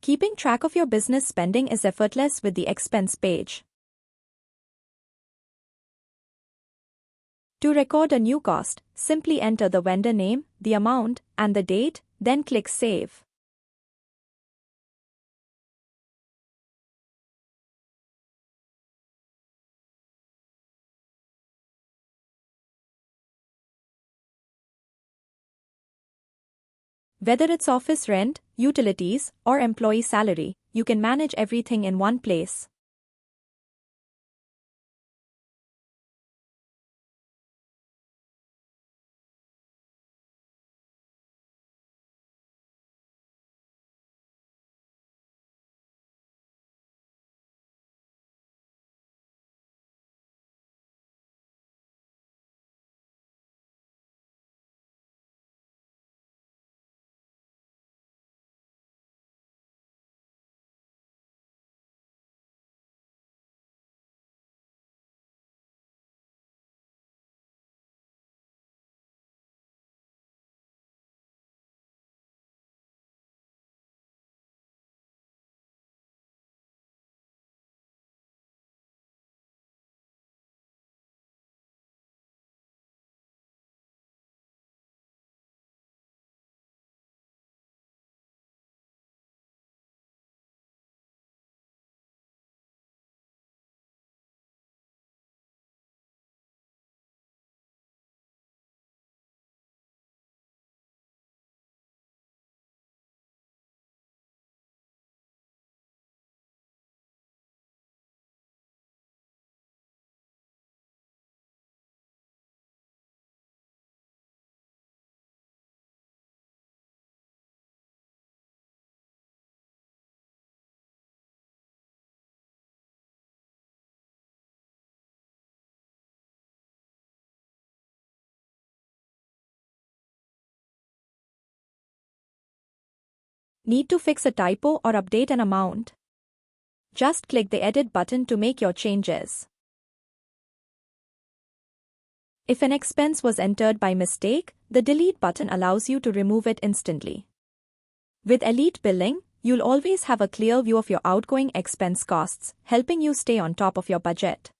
Keeping track of your business spending is effortless with the expense page. To record a new cost, simply enter the vendor name, the amount, and the date, then click Save. Whether it's office rent, utilities, or employee salary, you can manage everything in one place. Need to fix a typo or update an amount? Just click the Edit button to make your changes. If an expense was entered by mistake, the Delete button allows you to remove it instantly. With Elite Billing, you'll always have a clear view of your outgoing expense costs, helping you stay on top of your budget.